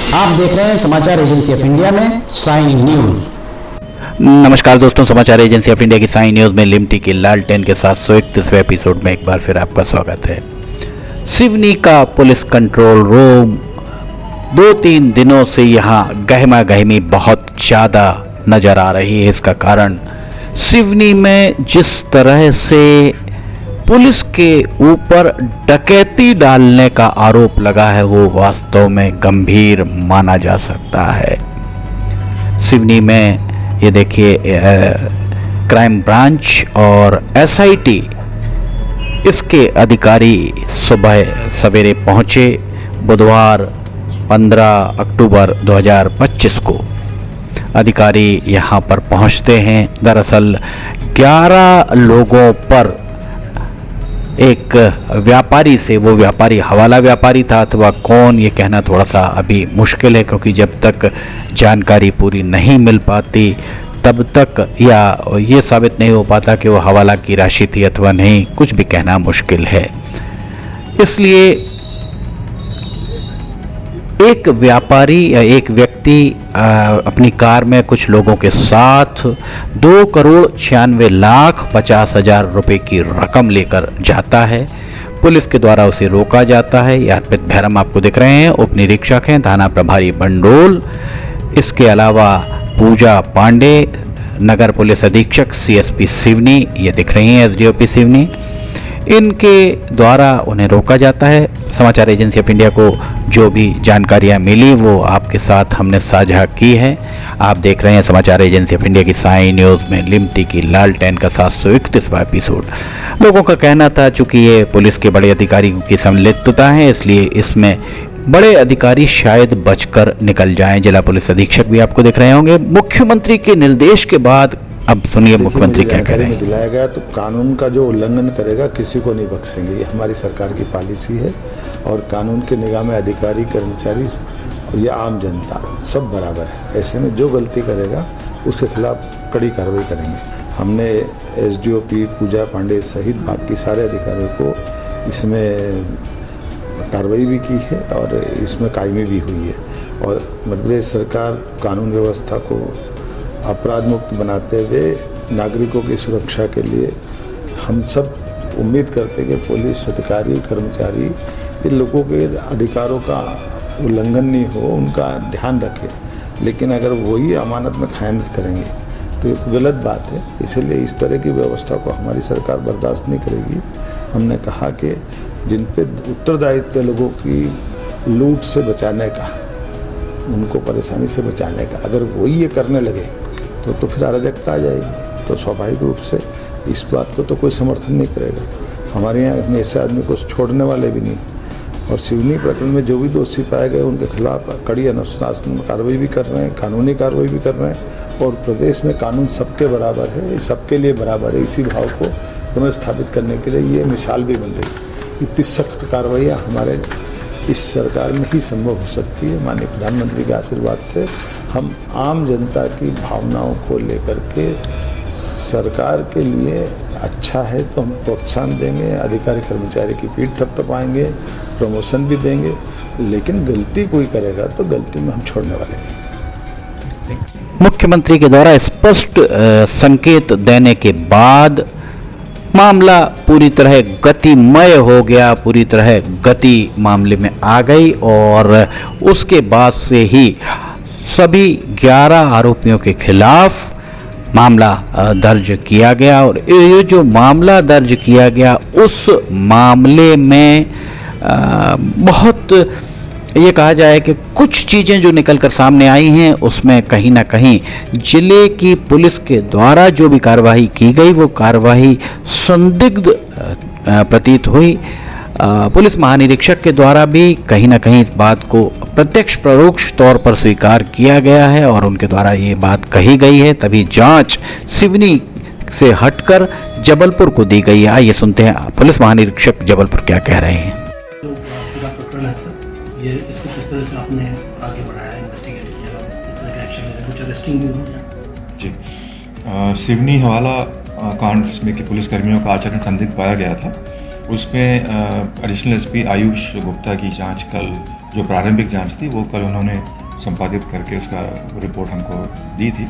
आप देख रहे हैं समाचार एजेंसी ऑफ इंडिया में साइन न्यूज। नमस्कार दोस्तों, समाचार एजेंसी ऑफ इंडिया की साइन न्यूज में लिमटी के लालटेन के साथ 131वें एपिसोड में एक बार फिर आपका स्वागत है। सिवनी का पुलिस कंट्रोल रूम 2-3 दिनों से यहाँ गहमा गहमी बहुत ज़्यादा नज़र आ रही है। इसका कारण सिवनी में जिस तरह से पुलिस के ऊपर डकैती डालने का आरोप लगा है वो वास्तव में गंभीर माना जा सकता है। सिवनी में ये देखिए क्राइम ब्रांच और एसआईटी इसके अधिकारी सुबह सवेरे पहुंचे। बुधवार 15 अक्टूबर 2025 को अधिकारी यहां पर पहुंचते हैं। दरअसल 11 लोगों पर एक व्यापारी से, वो व्यापारी हवाला व्यापारी था अथवा कौन ये कहना थोड़ा सा अभी मुश्किल है, क्योंकि जब तक जानकारी पूरी नहीं मिल पाती तब तक या ये साबित नहीं हो पाता कि वो हवाला की राशि थी अथवा नहीं, कुछ भी कहना मुश्किल है। इसलिए एक व्यापारी या एक व्यक्ति अपनी कार में कुछ लोगों के साथ 2,96,50,000 रुपए की रकम लेकर जाता है। पुलिस के द्वारा उसे रोका जाता है। ये अर्पित भैरम आपको दिख रहे हैं, उप निरीक्षक हैं, थाना प्रभारी बंडोल। इसके अलावा पूजा पांडे, नगर पुलिस अधीक्षक सीएसपी सिवनी, ये दिख रही हैं एसडीओपी सिवनी। इनके द्वारा उन्हें रोका जाता है। समाचार एजेंसी ऑफ इंडिया को जो भी जानकारियां मिली वो आपके साथ हमने साझा की है। आप देख रहे हैं समाचार एजेंसी ऑफ इंडिया की साइन न्यूज़ में लिमटी की लालटेन का 731वां एपिसोड। लोगों का कहना था चूँकि ये पुलिस के बड़े अधिकारियों की संलिप्तता है, इसलिए इसमें बड़े अधिकारी शायद बचकर निकल जाएं। जिला पुलिस अधीक्षक भी आपको दिख रहे होंगे। मुख्यमंत्री के निर्देश के बाद अब सुनिए मुख्यमंत्री क्या कह रहे हैं। दिलाया गया तो कानून का जो उल्लंघन करेगा किसी को नहीं बख्शेंगे, ये हमारी सरकार की पॉलिसी है। और कानून के निगाह में अधिकारी, कर्मचारी और ये आम जनता सब बराबर है। ऐसे में जो गलती करेगा उसके खिलाफ कड़ी कार्रवाई करेंगे। हमने एसडीओपी पूजा पांडे सहित बाकी सारे अधिकारियों को इसमें कार्रवाई भी की है और इसमें कायमी भी हुई है। और मध्य प्रदेश सरकार कानून व्यवस्था को अपराध मुक्त बनाते हुए नागरिकों की सुरक्षा के लिए हम सब उम्मीद करते हैं कि पुलिस अधिकारी, कर्मचारी इन लोगों के अधिकारों का उल्लंघन नहीं हो, उनका ध्यान रखें। लेकिन अगर वही अमानत में खयानत करेंगे तो ये तो गलत बात है। इसलिए इस तरह की व्यवस्था को हमारी सरकार बर्दाश्त नहीं करेगी। हमने कहा कि जिन पे उत्तरदायित्व लोगों की लूट से बचाने का, उनको परेशानी से बचाने का, अगर वही ये करने लगे तो फिर अराजकता आ जाएगी। तो स्वाभाविक रूप से इस बात को तो कोई समर्थन नहीं करेगा। हमारे यहाँ ऐसे आदमी को छोड़ने वाले भी नहीं। और सिवनी प्रकरण में जो भी दोषी पाए गए उनके खिलाफ कड़ी अनुशासन कार्रवाई भी कर रहे हैं, कानूनी कार्रवाई भी कर रहे हैं। और प्रदेश में कानून सबके बराबर है, सबके लिए बराबर है। इसी भाव को हमें स्थापित करने के लिए ये मिसाल भी बन रही है। इतनी सख्त कार्रवाइयाँ हमारे इस सरकार में ही संभव हो सकती है। माननीय प्रधानमंत्री के आशीर्वाद से हम आम जनता की भावनाओं को लेकर के सरकार के लिए अच्छा है तो हम प्रोत्साहन देंगे, अधिकारी कर्मचारी की पीठ थपथपाएंगे, प्रमोशन भी देंगे। लेकिन गलती कोई करेगा तो गलती में हम छोड़ने वाले नहीं। मुख्यमंत्री के द्वारा स्पष्ट संकेत देने के बाद मामला पूरी तरह गतिमय हो गया, पूरी तरह गति मामले में आ गई और उसके बाद से ही सभी 11 आरोपियों के खिलाफ मामला दर्ज किया गया। और ये जो मामला दर्ज किया गया उस मामले में बहुत ये कहा जाए कि कुछ चीज़ें जो निकलकर सामने आई हैं उसमें कहीं ना कहीं जिले की पुलिस के द्वारा जो भी कार्रवाई की गई वो कार्रवाई संदिग्ध प्रतीत हुई। पुलिस महानिरीक्षक के द्वारा भी कहीं ना कहीं इस बात को प्रत्यक्ष परोक्ष तौर पर स्वीकार किया गया है और उनके द्वारा ये बात कही गई है। तभी जांच सिवनी से हटकर जबलपुर को दी गई है। आइए सुनते हैं पुलिस महानिरीक्षक जबलपुर क्या कह रहे हैं। जो पूरा प्रकरण है सर, ये इसको किस तरह से आपने आगे बढ़ाया, इन्वेस्टिगेट किया, किस तरह का एक्शन लिया, कुछ अरेस्टिंग भी हुआ? जी, सिवनी हवाला कांड में कि पुलिसकर्मियों का आचरण संदिग्ध पाया गया था, उसमें एडिशनल एसपी आयुष गुप्ता की जांच कल, जो प्रारंभिक जांच थी वो कल उन्होंने संपादित करके उसका रिपोर्ट हमको दी थी।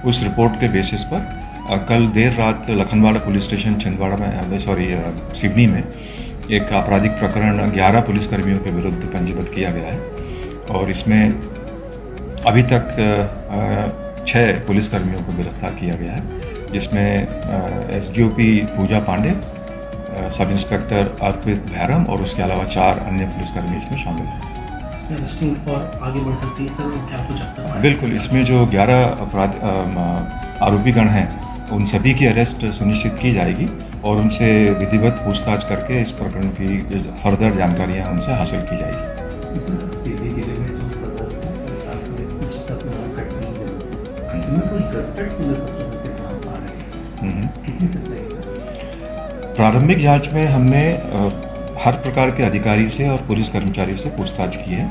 उस रिपोर्ट के बेसिस पर कल देर रात लखनवाड़ा पुलिस स्टेशन छिंदवाड़ा में सिवनी में एक आपराधिक प्रकरण 11 पुलिसकर्मियों के विरुद्ध पंजीबद्ध किया गया है और इसमें अभी तक 6 पुलिसकर्मियों को गिरफ्तार किया गया है, जिसमें एसडीओपी पूजा पांडे, सब इंस्पेक्टर अर्पित भैरम और उसके अलावा 4 अन्य पुलिसकर्मी इसमें शामिल हैं। अरेस्टिंग और आगे बढ़ सकती है सर, क्या कुछ अब तक? बिल्कुल, इसमें जो 11 आरोपीगण हैं उन सभी की अरेस्ट सुनिश्चित की जाएगी और उनसे विधिवत पूछताछ करके इस प्रकरण की फर्दर जानकारियां उनसे हासिल की जाएगी। प्रारंभिक जांच में हमने हर प्रकार के अधिकारी से और पुलिस कर्मचारी से पूछताछ की है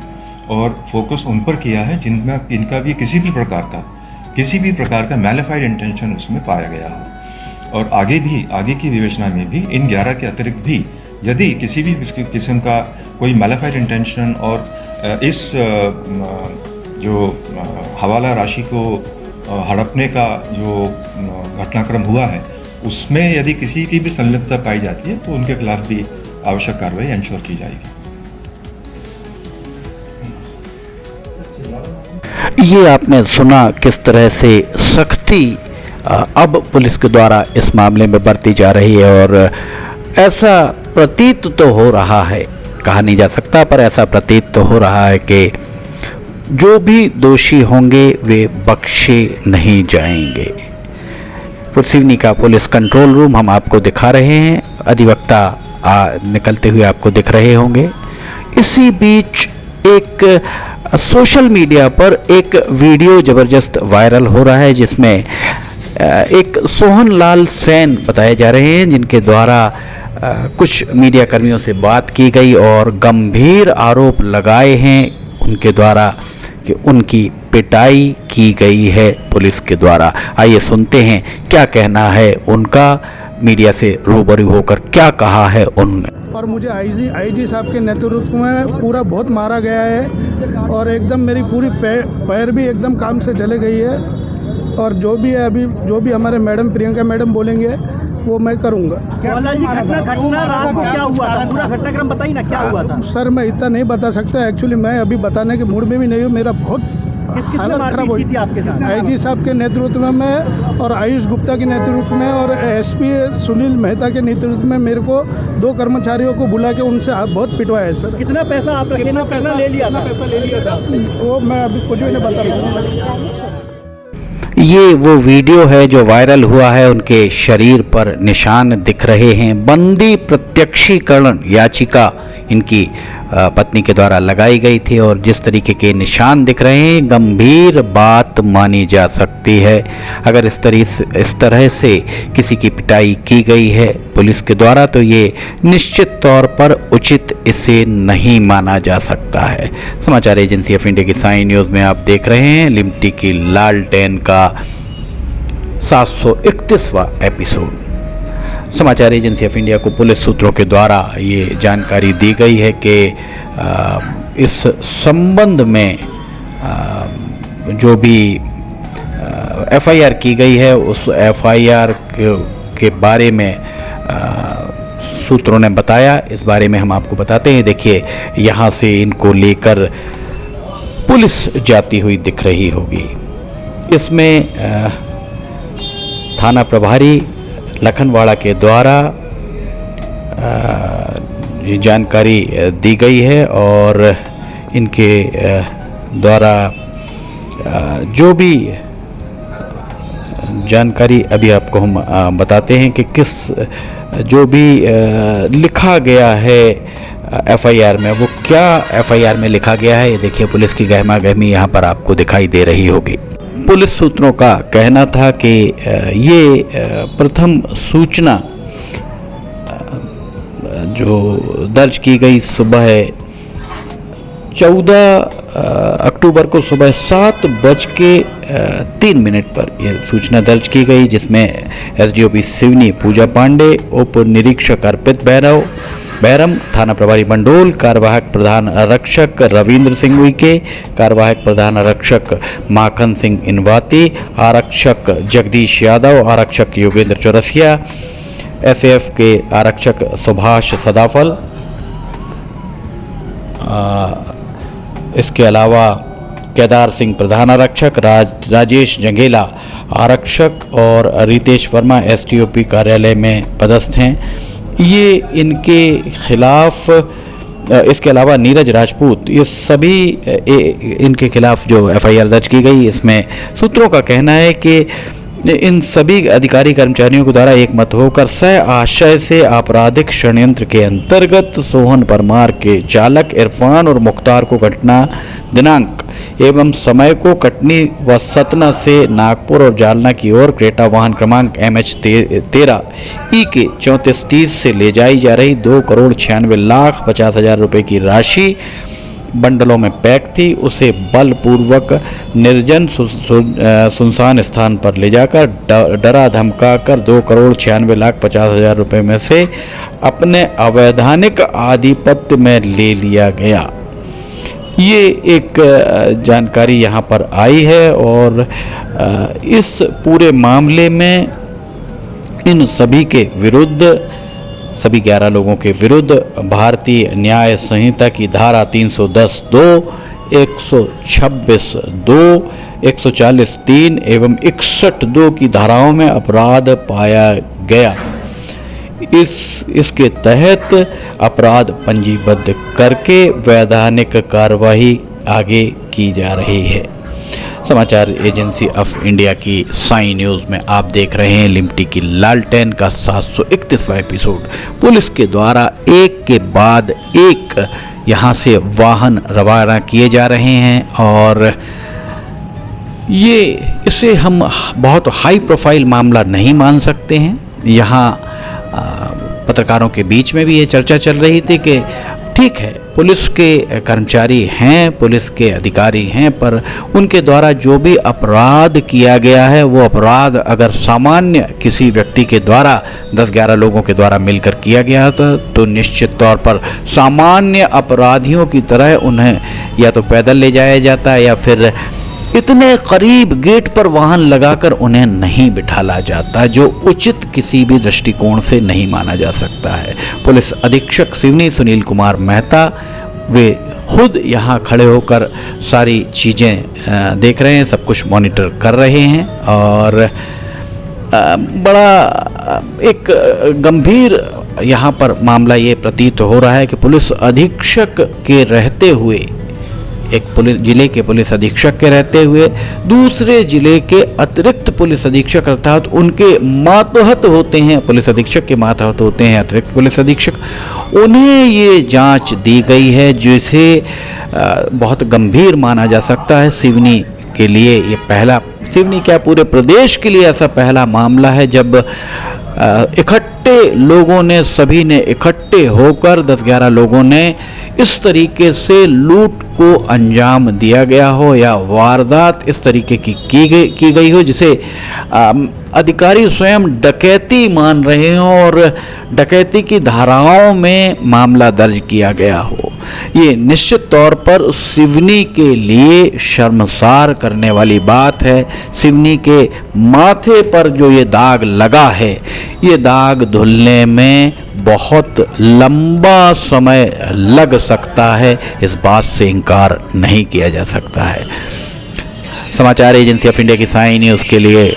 और फोकस उन पर किया है जिनमें इनका भी किसी भी प्रकार का मैलिफाइड इंटेंशन उसमें पाया गया हो। और आगे की विवेचना में भी इन 11 के अतिरिक्त भी यदि किसी भी किस्म का कोई मैलिफाइड इंटेंशन और इस जो हवाला राशि को हड़पने का जो घटनाक्रम हुआ है उसमें यदि किसी की भी संलिप्तता पाई जाती है तो उनके खिलाफ भी आवश्यक कार्रवाई इंश्योर की जाएगी। ये आपने सुना किस तरह से सख्ती अब पुलिस के द्वारा इस मामले में बरती जा रही है और ऐसा प्रतीत तो हो रहा है, कहा नहीं जा सकता पर ऐसा प्रतीत तो हो रहा है कि जो भी दोषी होंगे वे बख्शे नहीं जाएंगे। सिवनी का पुलिस कंट्रोल रूम हम आपको दिखा रहे हैं, अधिवक्ता निकलते हुए आपको दिख रहे होंगे। इसी बीच एक सोशल मीडिया पर एक वीडियो ज़बरदस्त वायरल हो रहा है जिसमें एक सोहन लाल सेन बताए जा रहे हैं जिनके द्वारा कुछ मीडिया कर्मियों से बात की गई और गंभीर आरोप लगाए हैं उनके द्वारा कि उनकी पिटाई की गई है पुलिस के द्वारा। आइए सुनते हैं क्या कहना है उनका, मीडिया से रूबरू होकर क्या कहा है उन्होंने। और मुझे आईजी साहब के नेतृत्व में पूरा बहुत मारा गया है और एकदम मेरी पूरी पैर भी एकदम काम से चले गई है और जो भी है अभी जो भी हमारे मैडम प्रियंका मैडम बोलेंगे वो मैं करूँगा। घटना रात को क्या हुआ था, पूरा घटनाक्रम बताइए ना, क्या हुआ था? सर मैं इतना नहीं बता सकता, एक्चुअली मैं अभी बताने के मूड में भी नहीं हूँ, मेरा बहुत हालत खराब हो गई। आईजी साहब के नेतृत्व में और आयुष गुप्ता के नेतृत्व में और एसपी सुनील मेहता के नेतृत्व में मेरे को 2 कर्मचारियों को बुला के उनसे बहुत पिटवाया है सर। कितना पैसा आप पैसा ले लिया था? वो मैं अभी कुछ भी नहीं बता पाऊँगा। ये वो वीडियो है जो वायरल हुआ है, उनके शरीर पर निशान दिख रहे हैं। बंदी प्रत्यक्षीकरण याचिका इनकी पत्नी के द्वारा लगाई गई थी और जिस तरीके के निशान दिख रहे हैं गंभीर बात मानी जा सकती है। अगर इस तरह से किसी की पिटाई की गई है पुलिस के द्वारा तो ये निश्चित तौर पर उचित इसे नहीं माना जा सकता है। समाचार एजेंसी ऑफ इंडिया की साइन न्यूज़ में आप देख रहे हैं लिमटी की लालटेन का 731वां एपिसोड। समाचार एजेंसी ऑफ इंडिया को पुलिस सूत्रों के द्वारा ये जानकारी दी गई है कि इस संबंध में जो भी एफआईआर की गई है उस एफआईआर के बारे में सूत्रों ने बताया। इस बारे में हम आपको बताते हैं। देखिए यहाँ से इनको लेकर पुलिस जाती हुई दिख रही होगी। इसमें थाना प्रभारी लखनवाड़ा के द्वारा ये जानकारी दी गई है और इनके द्वारा जो भी जानकारी अभी आपको हम बताते हैं कि किस जो भी लिखा गया है एफआईआर में, वो क्या एफआईआर में लिखा गया है। ये देखिए पुलिस की गहमा गहमी यहाँ पर आपको दिखाई दे रही होगी। पुलिस सूत्रों का कहना था कि ये प्रथम सूचना जो दर्ज की गई सुबह 14 अक्टूबर को सुबह 7:03 पर यह सूचना दर्ज की गई, जिसमें एसडीओपी सिवनी पूजा पांडे, उप निरीक्षक अर्पित भैरव, बैरम, थाना प्रभारी मंडोल, कार्यवाहक प्रधान आरक्षक रविंद्र सिंह उइके, कार्यवाहक प्रधान आरक्षक माखन सिंह इनवाती, आरक्षक जगदीश यादव, आरक्षक योगेंद्र चौरसिया, एसएएफ के आरक्षक सुभाष सदाफल, इसके अलावा केदार सिंह प्रधान आरक्षक, राजेश जंगेला आरक्षक और रितेश वर्मा एसटीओपी कार्यालय में पदस्थ हैं। ये इनके खिलाफ, इसके अलावा नीरज राजपूत, ये सभी इनके खिलाफ जो एफआईआर दर्ज की गई, इसमें सूत्रों का कहना है कि इन सभी अधिकारी कर्मचारियों के द्वारा एकमत होकर सह आशय से आपराधिक षड्यंत्र के अंतर्गत सोहन परमार के चालक इरफान और मुख्तार को घटना दिनांक एवं समय को कटनी व सतना से नागपुर और जालना की ओर क्रेटा वाहन क्रमांक MH13 EK 3430 से ले जाई जा रही 2,96,50,000 रुपये की राशि बंडलों में पैक थी, उसे बलपूर्वक निर्जन सुनसान स्थान पर ले जाकर डरा धमकाकर 2,96,50,000 रुपये में से अपने अवैधानिक आधिपत्य में ले लिया गया। ये एक जानकारी यहाँ पर आई है और इस पूरे मामले में इन सभी के विरुद्ध, सभी 11 लोगों के विरुद्ध भारतीय न्याय संहिता की धारा 310(2), 126(2), 140(3) एवं 61(2) की धाराओं में अपराध पाया गया। इसके तहत अपराध पंजीबद्ध करके वैधानिक कार्रवाई आगे की जा रही है। समाचार एजेंसी ऑफ इंडिया की साई न्यूज़ में आप देख रहे हैं लिमटी की लालटेन का 731वां एपिसोड। पुलिस के द्वारा एक के बाद एक यहाँ से वाहन रवाना किए जा रहे हैं और इसे हम बहुत हाई प्रोफाइल मामला नहीं मान सकते हैं। यहाँ पत्रकारों के बीच में भी ये चर्चा चल रही थी कि ठीक है, पुलिस के कर्मचारी हैं, पुलिस के अधिकारी हैं, पर उनके द्वारा जो भी अपराध किया गया है वो अपराध अगर सामान्य किसी व्यक्ति के द्वारा 10-11 लोगों के द्वारा मिलकर किया गया था तो निश्चित तौर पर सामान्य अपराधियों की तरह उन्हें या तो पैदल ले जाया जाता या फिर इतने करीब गेट पर वाहन लगाकर उन्हें नहीं बिठाला जाता, जो उचित किसी भी दृष्टिकोण से नहीं माना जा सकता है। पुलिस अधीक्षक सिवनी सुनील कुमार मेहता वे खुद यहाँ खड़े होकर सारी चीज़ें देख रहे हैं, सब कुछ मॉनिटर कर रहे हैं और बड़ा एक गंभीर यहाँ पर मामला ये प्रतीत हो रहा है कि पुलिस अधीक्षक के रहते हुए, एक जिले के पुलिस अधीक्षक के रहते हुए दूसरे जिले के अतिरिक्त पुलिस अधीक्षक अर्थात उनके मातहत होते हैं, पुलिस अधीक्षक के मातहत होते हैं अतिरिक्त पुलिस अधीक्षक, उन्हें ये जांच दी गई है जिसे बहुत गंभीर माना जा सकता है। सिवनी के लिए ये पहला, सिवनी क्या पूरे प्रदेश के लिए ऐसा पहला मामला है जब इकट्ठे लोगों ने, सभी ने इकट्ठे होकर 10-11 लोगों ने इस तरीके से लूट को अंजाम दिया गया हो या वारदात इस तरीके की गई हो जिसे अधिकारी स्वयं डकैती मान रहे हों और डकैती की धाराओं में मामला दर्ज किया गया हो। ये निश्चित तौर पर सिवनी के लिए शर्मसार करने वाली बात है। सिवनी के माथे पर जो ये दाग लगा है, ये दाग धुलने में बहुत लंबा समय लग सकता है, इस बात से इनकार नहीं किया जा सकता है। समाचार एजेंसी ऑफ इंडिया की साई न्यूज़ के लिए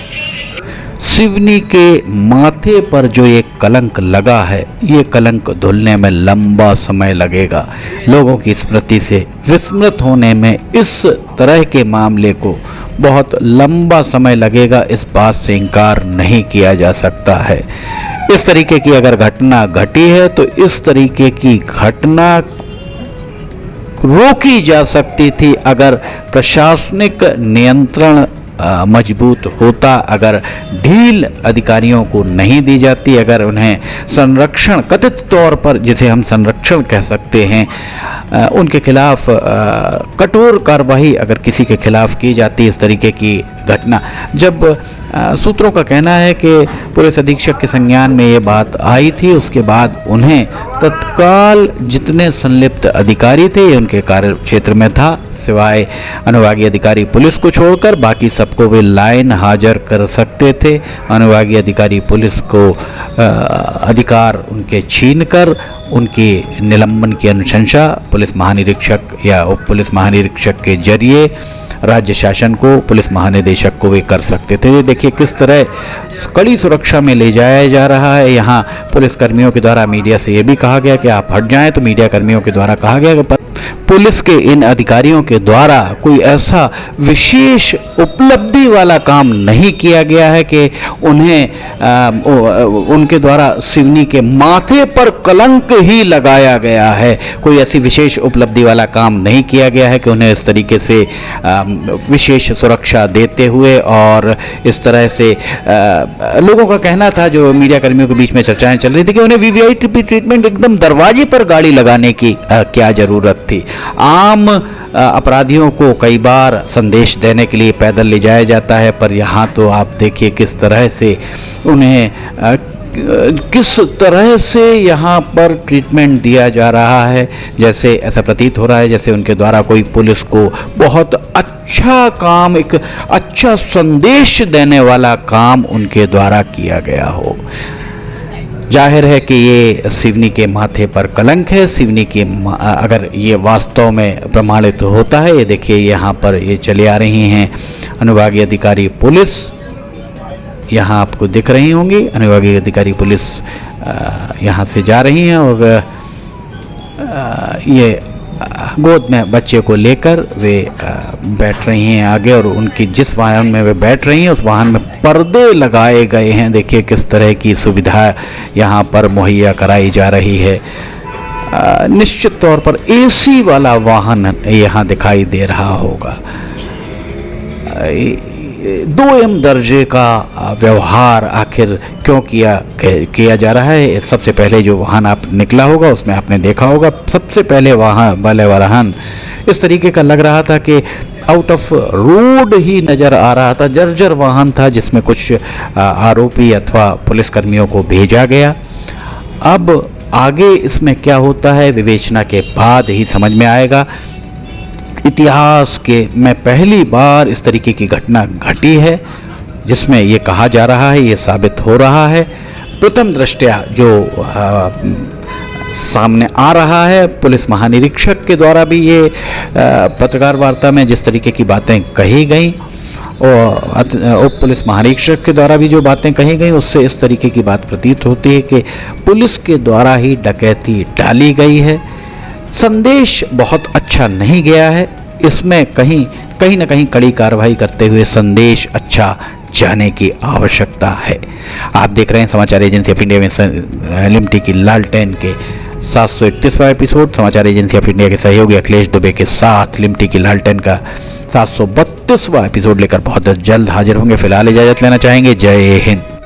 सिवनी के माथे पर जो ये कलंक लगा है, ये कलंक धुलने में लंबा समय लगेगा। लोगों की स्मृति से विस्मृत होने में इस तरह के मामले को बहुत लंबा समय लगेगा, इस बात से इनकार नहीं किया जा सकता है। इस तरीके की अगर घटना घटी है तो इस तरीके की घटना रोकी जा सकती थी अगर प्रशासनिक नियंत्रण मजबूत होता, अगर ढील अधिकारियों को नहीं दी जाती, अगर उन्हें संरक्षण, कथित तौर पर जिसे हम संरक्षण कह सकते हैं, उनके खिलाफ कठोर कार्रवाई अगर किसी के खिलाफ की जाती, इस तरीके की घटना जब सूत्रों का कहना है कि पुलिस अधीक्षक के संज्ञान में ये बात आई थी, उसके बाद उन्हें तत्काल जितने संलिप्त अधिकारी थे ये उनके कार्य क्षेत्र में था, सिवाय अनुभागीय अधिकारी पुलिस को छोड़कर बाकी सबको वे लाइन हाजिर कर सकते थे। अनुभागीय अधिकारी पुलिस को अधिकार उनके छीनकर उनके निलंबन की अनुशंसा पुलिस महानिरीक्षक या उप पुलिस महानिरीक्षक के जरिए राज्य शासन को, पुलिस महानिदेशक को वे कर सकते थे। ये देखिए किस तरह कड़ी सुरक्षा में ले जाया जा रहा है। यहाँ पुलिस कर्मियों के द्वारा मीडिया से ये भी कहा गया कि आप हट जाएं, तो मीडिया कर्मियों के द्वारा कहा गया कि पुलिस के इन अधिकारियों के द्वारा कोई ऐसा विशेष उपलब्धि वाला काम नहीं किया गया है कि उन्हें उनके द्वारा सिवनी के माथे पर कलंक ही लगाया गया है। कोई ऐसी विशेष उपलब्धि वाला काम नहीं किया गया है कि उन्हें इस तरीके से विशेष सुरक्षा देते हुए और इस तरह से लोगों का कहना था, जो मीडिया कर्मियों के बीच में चर्चाएं चल रही थी, कि उन्हें वीवीआईपी ट्रीटमेंट एकदम दरवाजे पर गाड़ी लगाने की क्या जरूरत थी। आम अपराधियों को कई बार संदेश देने के लिए पैदल ले जाया जाता है, पर यहाँ तो आप देखिए किस तरह से उन्हें किस तरह से यहाँ पर ट्रीटमेंट दिया जा रहा है। जैसे ऐसा प्रतीत हो रहा है जैसे उनके द्वारा कोई पुलिस को बहुत अच्छा काम, एक अच्छा संदेश देने वाला काम उनके द्वारा किया गया हो। जाहिर है कि ये सिवनी के माथे पर कलंक है। सिवनी के अगर ये वास्तव में प्रमाणित होता है, ये देखिए यहाँ पर ये चले आ रही हैं अनुभागीय अधिकारी पुलिस, यहाँ आपको दिख रही होंगी अनुभागीय अधिकारी पुलिस यहाँ से जा रही हैं और ये गोद में बच्चे को लेकर वे बैठ रही हैं आगे, और उनकी जिस वाहन में वे बैठ रही हैं उस वाहन में पर्दे लगाए गए हैं। देखिए किस तरह की सुविधा यहाँ पर मुहैया कराई जा रही है। निश्चित तौर पर एसी वाला वाहन यहाँ दिखाई दे रहा होगा। 2M दर्जे का व्यवहार आखिर क्यों किया जा रहा है। सबसे पहले जो वाहन आप निकला होगा उसमें आपने देखा होगा, सबसे पहले वाहन इस तरीके का लग रहा था कि आउट ऑफ रोड ही नज़र आ रहा था, जर्जर वाहन था जिसमें कुछ आरोपी अथवा पुलिसकर्मियों को भेजा गया। अब आगे इसमें क्या होता है विवेचना के बाद ही समझ में आएगा। इतिहास के में पहली बार इस तरीके की घटना घटी है जिसमें ये कहा जा रहा है, ये साबित हो रहा है प्रथम दृष्टया जो सामने आ रहा है। पुलिस महानिरीक्षक के द्वारा भी ये पत्रकार वार्ता में जिस तरीके की बातें कही गई और उप पुलिस महानिरीक्षक के द्वारा भी जो बातें कही गई, उससे इस तरीके की बात प्रतीत होती है कि पुलिस के द्वारा ही डकैती डाली गई है। संदेश बहुत अच्छा नहीं गया है, इसमें कहीं ना कहीं कड़ी कार्रवाई करते हुए संदेश अच्छा जाने की आवश्यकता है। आप देख रहे हैं समाचार एजेंसी ऑफ इंडिया में लिमटी की लालटेन के 731वां एपिसोड। समाचार एजेंसी ऑफ इंडिया के सहयोगी अखिलेश दुबे के साथ लिमटी की लालटेन का 732वां एपिसोड लेकर बहुत जल्द हाजिर होंगे। फिलहाल इजाजत लेना चाहेंगे। जय हिंद।